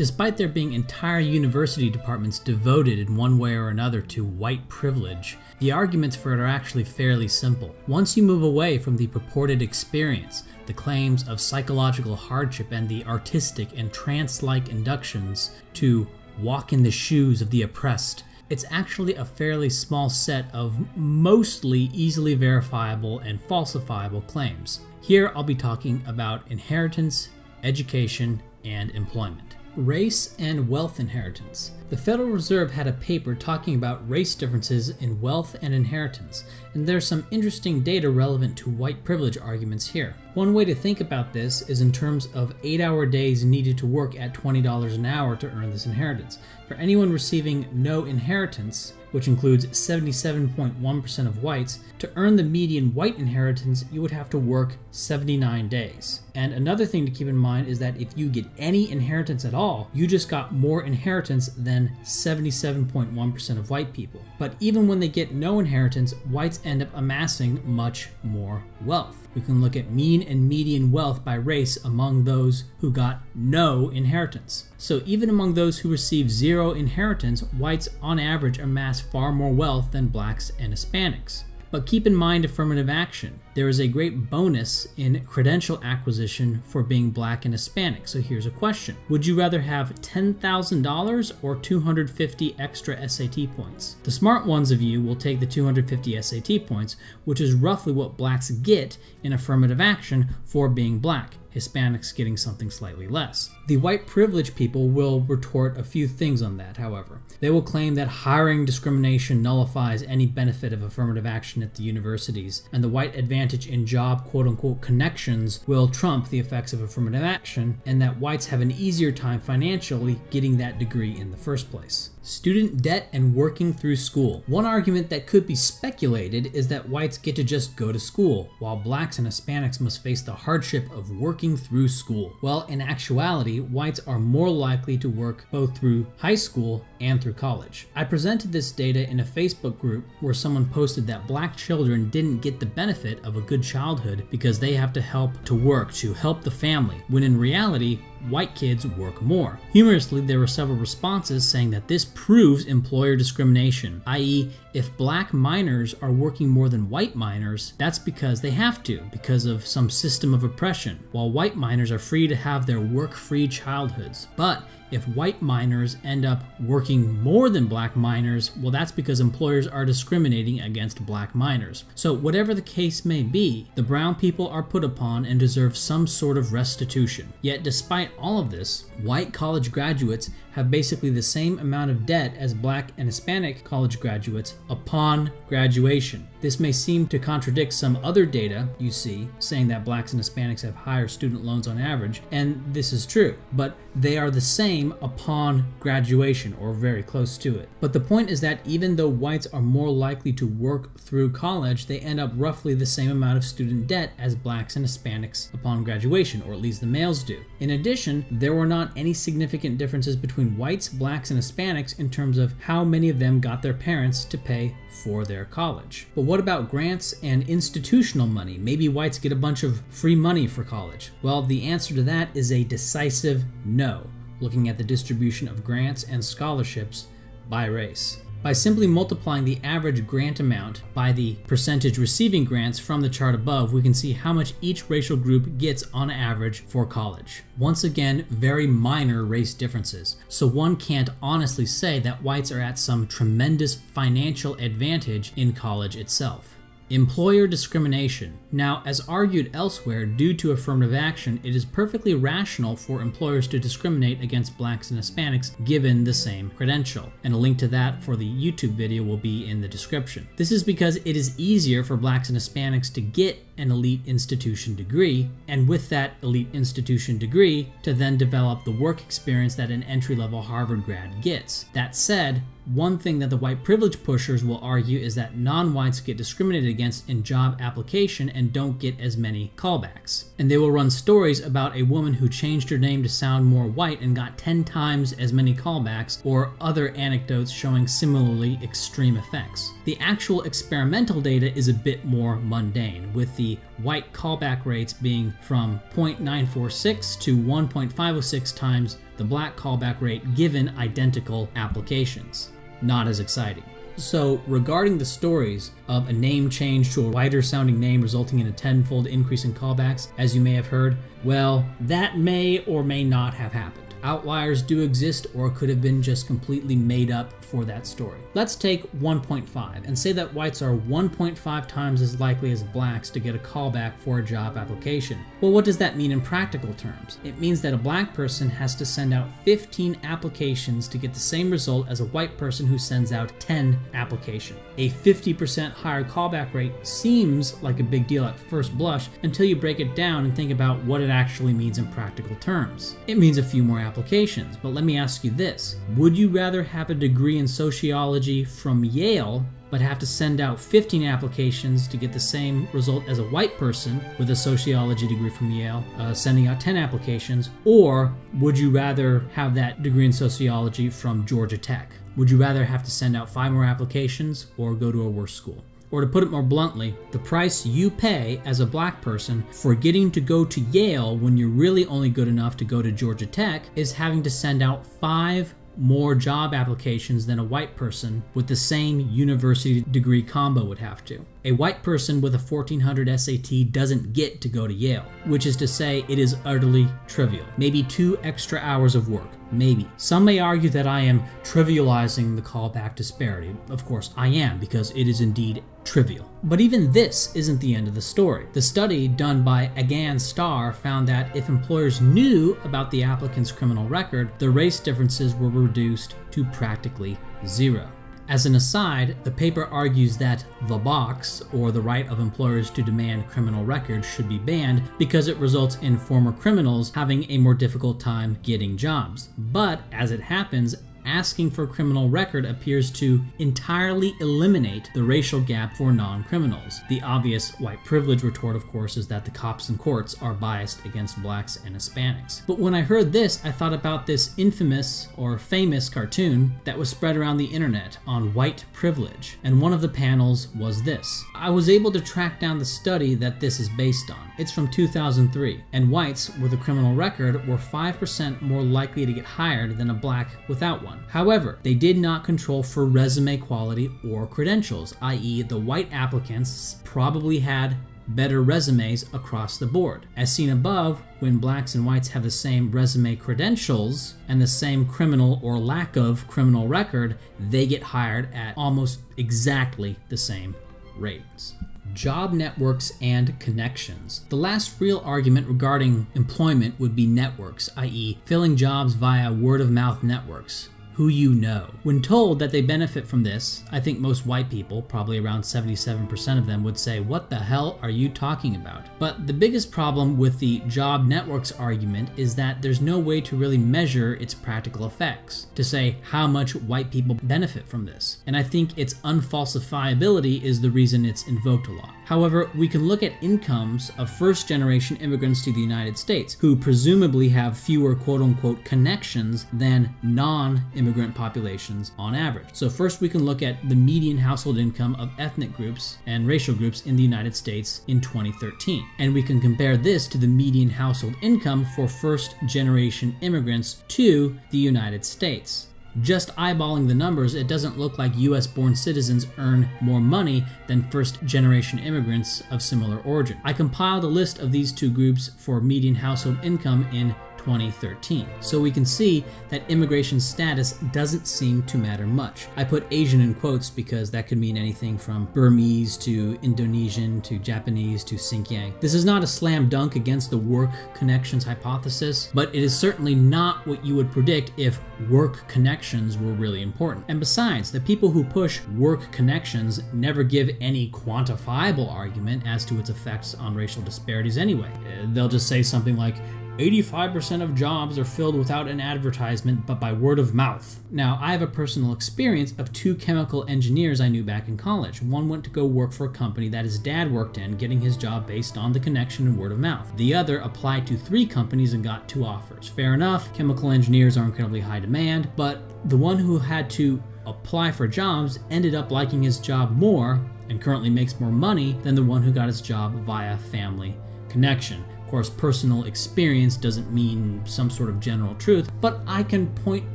Despite there being entire university departments devoted in one way or another to white privilege, the arguments for it are actually fairly simple. Once you move away from the purported experience, the claims of psychological hardship and the artistic and trance-like inductions to walk in the shoes of the oppressed, it's actually a fairly small set of mostly easily verifiable and falsifiable claims. Here I'll be talking about inheritance, education, and employment. Race and wealth inheritance. The Federal Reserve had a paper talking about race differences in wealth and inheritance, and there's some interesting data relevant to white privilege arguments here. One way to think about this is in terms of 8-hour days needed to work at $20 an hour to earn this inheritance. For anyone receiving no inheritance, which includes 77.1% of whites, to earn the median white inheritance, you would have to work 79 days. And another thing to keep in mind is that if you get any inheritance at all, you just got more inheritance than 77.1% of white people. But even when they get no inheritance, whites end up amassing much more wealth. We can look at mean and median wealth by race among those who got no inheritance. So even among those who receive zero inheritance, whites on average amass far more wealth than blacks and Hispanics. But keep in mind affirmative action. There is a great bonus in credential acquisition for being black and Hispanic. So here's a question. Would you rather have $10,000 or 250 extra SAT points? The smart ones of you will take the 250 SAT points, which is roughly what blacks get in affirmative action for being black. Hispanics getting something slightly less. The white privileged people will retort a few things on that, however. They will claim that hiring discrimination nullifies any benefit of affirmative action at the universities, and the white advantage in job quote-unquote connections will trump the effects of affirmative action, and that whites have an easier time financially getting that degree in the first place. Student debt and working through school. One argument that could be speculated is that whites get to just go to school, while blacks and Hispanics must face the hardship of working through school. Well, in actuality, whites are more likely to work both through high school and through college. I presented this data in a Facebook group where someone posted that black children didn't get the benefit of a good childhood because they have to work to help the family, when in reality, white kids work more. Humorously, there were several responses saying that this proves employer discrimination, i.e., if black minors are working more than white minors, that's because they have to, because of some system of oppression, while white minors are free to have their work-free childhoods. But if white minors end up working more than black minors, well, that's because employers are discriminating against black minors. So whatever the case may be, the brown people are put upon and deserve some sort of restitution. Yet despite all of this, white college graduates have basically the same amount of debt as black and Hispanic college graduates upon graduation. This may seem to contradict some other data you see saying that blacks and Hispanics have higher student loans on average, and this is true, but they are the same upon graduation, or very close to it. But the point is that even though whites are more likely to work through college, they end up roughly the same amount of student debt as blacks and Hispanics upon graduation, or at least the males do. In addition, there were not any significant differences between whites, blacks, and Hispanics in terms of how many of them got their parents to pay for their college. But what about grants and institutional money? Maybe whites get a bunch of free money for college. Well, the answer to that is a decisive no, looking at the distribution of grants and scholarships by race. By simply multiplying the average grant amount by the percentage receiving grants from the chart above, we can see how much each racial group gets on average for college. Once again, very minor race differences. So one can't honestly say that whites are at some tremendous financial advantage in college itself. Employer discrimination. Now, as argued elsewhere, due to affirmative action, it is perfectly rational for employers to discriminate against blacks and Hispanics given the same credential. And a link to that for the YouTube video will be in the description. This is because it is easier for blacks and Hispanics to get an elite institution degree, and with that elite institution degree, to then develop the work experience that an entry-level Harvard grad gets. That said, one thing that the white privilege pushers will argue is that non-whites get discriminated against in job application and don't get as many callbacks. And they will run stories about a woman who changed her name to sound more white and got 10 times as many callbacks, or other anecdotes showing similarly extreme effects. The actual experimental data is a bit more mundane, with the white callback rates being from 0.946 to 1.506 times the the black callback rate given identical applications. Not as exciting. So, regarding the stories of a name change to a whiter sounding name resulting in a tenfold increase in callbacks, as you may have heard, well, that may or may not have happened. Outliers do exist or could have been just completely made up for that story. Let's take 1.5 and say that whites are 1.5 times as likely as blacks to get a callback for a job application. Well, what does that mean in practical terms? It means that a black person has to send out 15 applications to get the same result as a white person who sends out 10 applications. A 50% higher callback rate seems like a big deal at first blush until you break it down and think about what it actually means in practical terms. It means a few more applications, but let me ask you this. Would you rather have a degree in sociology from Yale but have to send out 15 applications to get the same result as a white person with a sociology degree from Yale, sending out 10 applications? Or would you rather have that degree in sociology from Georgia Tech? Would you rather have to send out 5 more applications or go to a worse school? Or to put it more bluntly, the price you pay as a black person for getting to go to Yale when you're really only good enough to go to Georgia Tech is having to send out 5 more job applications than a white person with the same university degree combo would have to. A white person with a 1400 SAT doesn't get to go to Yale, which is to say it is utterly trivial. Maybe 2 extra hours of work, maybe. Some may argue that I am trivializing the callback disparity. Of course I am, because it is indeed trivial. But even this isn't the end of the story. The study done by Agan Starr found that if employers knew about the applicant's criminal record, the race differences were reduced to practically zero. As an aside, the paper argues that the box, or the right of employers to demand criminal records, should be banned because it results in former criminals having a more difficult time getting jobs. But as it happens, asking for a criminal record appears to entirely eliminate the racial gap for non-criminals. The obvious white privilege retort, of course, is that the cops and courts are biased against blacks and Hispanics. But when I heard this, I thought about this infamous or famous cartoon that was spread around the internet on white privilege, and one of the panels was this. I was able to track down the study that this is based on. It's from 2003, and whites with a criminal record were 5% more likely to get hired than a black without one. However, they did not control for resume quality or credentials, i.e. the white applicants probably had better resumes across the board. As seen above, when blacks and whites have the same resume credentials and the same criminal or lack of criminal record, they get hired at almost exactly the same rates. Job networks and connections. The last real argument regarding employment would be networks, i.e. filling jobs via word-of-mouth networks. Who you know. When told that they benefit from this, I think most white people, probably around 77% of them, would say, "What the hell are you talking about?" But the biggest problem with the job networks argument is that there's no way to really measure its practical effects, to say how much white people benefit from this. And I think its unfalsifiability is the reason it's invoked a lot. However, we can look at incomes of first-generation immigrants to the United States, who presumably have fewer quote-unquote connections than non-immigrant populations on average. So first we can look at the median household income of ethnic groups and racial groups in the United States in 2013. And we can compare this to the median household income for first-generation immigrants to the United States. Just eyeballing the numbers, it doesn't look like US-born citizens earn more money than first-generation immigrants of similar origin. I compiled a list of these two groups for median household income in 2013. So we can see that immigration status doesn't seem to matter much. I put Asian in quotes because that could mean anything from Burmese to Indonesian to Japanese to Xinjiang. This is not a slam dunk against the work connections hypothesis, but it is certainly not what you would predict if work connections were really important. And besides, the people who push work connections never give any quantifiable argument as to its effects on racial disparities anyway. They'll just say something like, 85% of jobs are filled without an advertisement, but by word of mouth. Now, I have a personal experience of 2 chemical engineers I knew back in college. One went to go work for a company that his dad worked in, getting his job based on the connection and word of mouth. The other applied to 3 companies and got 2 offers. Fair enough, chemical engineers are incredibly high demand, but the one who had to apply for jobs ended up liking his job more and currently makes more money than the one who got his job via family connection. course, personal experience doesn't mean some sort of general truth, but I can point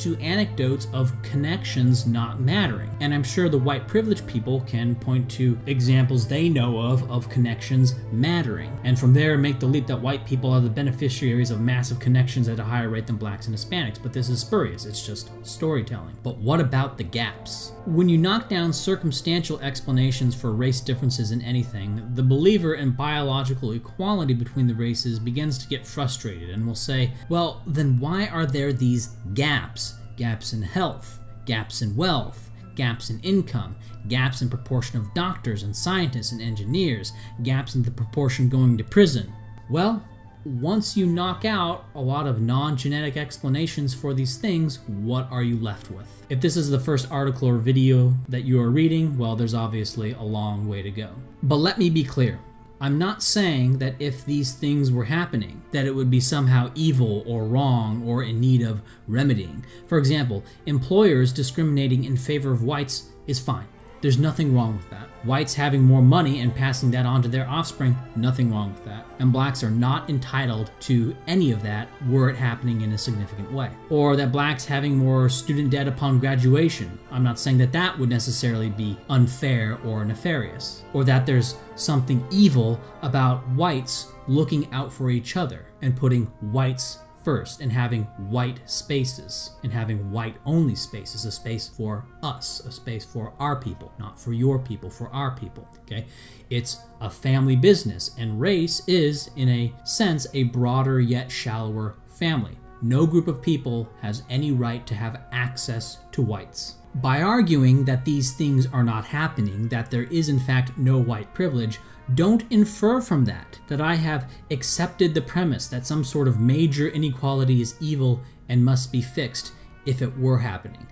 to anecdotes of connections not mattering. And I'm sure the white privileged people can point to examples they know of connections mattering. And from there, make the leap that white people are the beneficiaries of massive connections at a higher rate than blacks and Hispanics. But this is spurious. It's just storytelling. But what about the gaps? When you knock down circumstantial explanations for race differences in anything, the believer in biological equality between the races begins to get frustrated and will say, well, then why are there these gaps? Gaps in health, gaps in wealth, gaps in income, gaps in proportion of doctors and scientists and engineers, gaps in the proportion going to prison. Well, once you knock out a lot of non-genetic explanations for these things, what are you left with? If this is the first article or video that you are reading, well, there's obviously a long way to go. But let me be clear. I'm not saying that if these things were happening, that it would be somehow evil or wrong or in need of remedying. For example, employers discriminating in favor of whites is fine. There's nothing wrong with that. Whites having more money and passing that on to their offspring, nothing wrong with that. And blacks are not entitled to any of that were it happening in a significant way. Or that blacks having more student debt upon graduation. I'm not saying that that would necessarily be unfair or nefarious. Or that there's something evil about whites looking out for each other and putting whites first and having white spaces and having white only spaces, a space for us, a space for our people, not for your people, for our people. Okay, it's a family business, and race is in a sense a broader yet shallower family. No group of people has any right to have access to whites. By arguing that these things are not happening, that there is in fact no white privilege, don't infer from that I have accepted the premise that some sort of major inequality is evil and must be fixed if it were happening.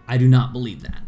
I do not believe that.